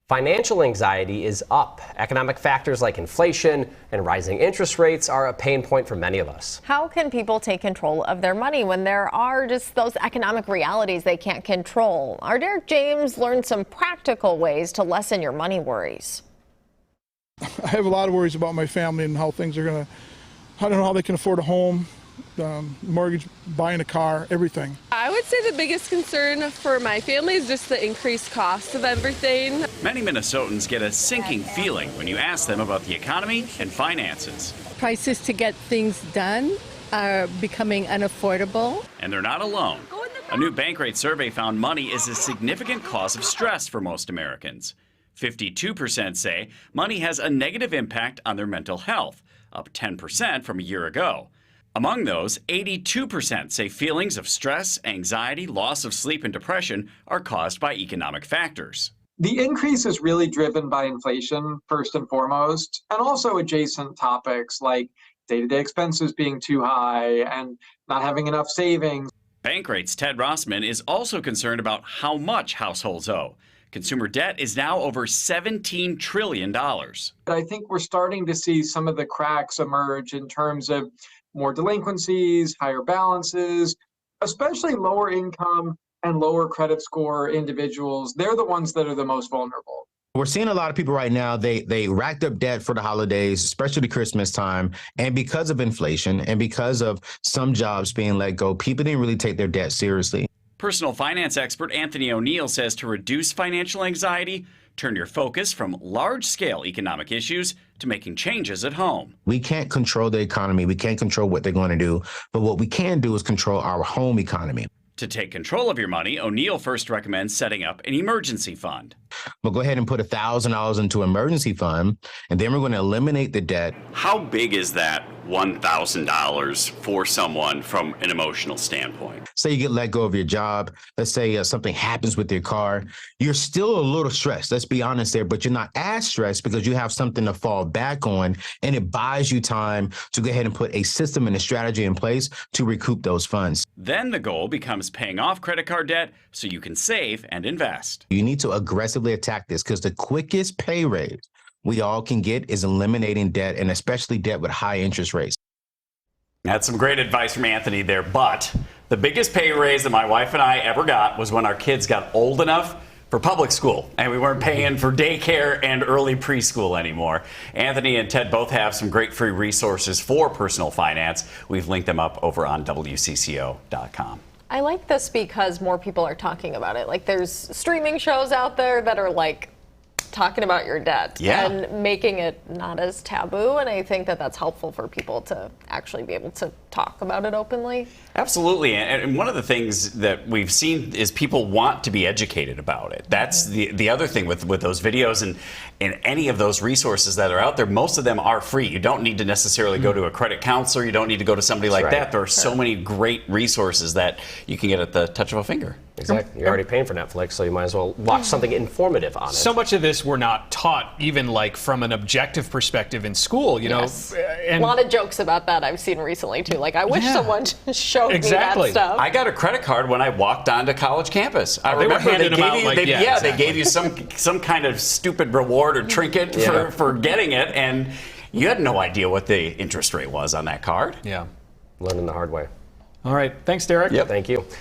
Financial anxiety is up. Economic factors like inflation and rising interest rates are a pain point for many of us. How can people take control of their money when there are just those economic realities they can't control? Our Derek James learned some practical ways to lessen your money worries. I have a lot of worries about my family and how things are going to, I don't know how they can afford a home, mortgage, buying a car, everything. I would say the biggest concern for my family is just the increased cost of everything. Many Minnesotans get a sinking feeling when you ask them about the economy and finances. Prices to get things done are becoming unaffordable. And they're not alone. A new Bankrate survey found money is a significant cause of stress for most Americans. 52% say money has a negative impact on their mental health, up 10% from a year ago. Among those, 82% say feelings of stress, anxiety, loss of sleep, and depression are caused by economic factors. The increase is really driven by inflation, first and foremost, and also adjacent topics like day-to-day expenses being too high and not having enough savings. Bankrate's Ted Rossman is also concerned about how much households owe. Consumer debt is now over $17 trillion. I think we're starting to see some of the cracks emerge in terms of more delinquencies, higher balances, especially lower income and lower credit score individuals. They're the ones that are the most vulnerable. We're seeing a lot of people right now, they racked up debt for the holidays, especially Christmas time. And because of inflation and because of some jobs being let go, people didn't really take their debt seriously. Personal finance expert Anthony O'Neill says to reduce financial anxiety, turn your focus from large-scale economic issues to making changes at home. We can't control the economy. We can't control what they're going to do. But what we can do is control our home economy. To take control of your money, O'Neill first recommends setting up an emergency fund. We'll go ahead and put $1,000 into an emergency fund, and then we're going to eliminate the debt. How big is that $1,000 for someone from an emotional standpoint? Say you get let go of your job. Let's say something happens with your car. You're still a little stressed, let's be honest there, but you're not as stressed because you have something to fall back on, and it buys you time to go ahead and put a system and a strategy in place to recoup those funds. Then the goal becomes paying off credit card debt so you can save and invest. You need to aggressively attack this because the quickest pay raise we all can get is eliminating debt, and especially debt with high interest rates. That's some great advice from Anthony there, but the biggest pay raise that my wife and I ever got was when our kids got old enough for public school, and we weren't paying for daycare and early preschool anymore. Anthony and Ted both have some great free resources for personal finance. We've linked them up over on WCCO.com. I like this because more people are talking about it. Like, there's streaming shows out there that are like talking about your debt and making it not as taboo. And I think that that's helpful for people to actually be able to talk about it openly. Absolutely. And one of the things that we've seen is people want to be educated about it. That's the other thing with those videos and any of those resources that are out there. Most of them are free. You don't need to necessarily go to a credit counselor. You don't need to go to somebody like that. There are so many great resources that you can get at the touch of a finger. Exactly. You're already paying for Netflix, so you might as well watch something informative on it. So much of this we're not taught, even like from an objective perspective in school, you know. And a lot of jokes about that I've seen recently too. Like, I wish someone showed me that stuff. I got a credit card when I walked onto college campus. I remember they gave you some kind of stupid reward or trinket for getting it, and you had no idea what the interest rate was on that card. Learning the hard way. All right. Thanks, Derek. Thank you.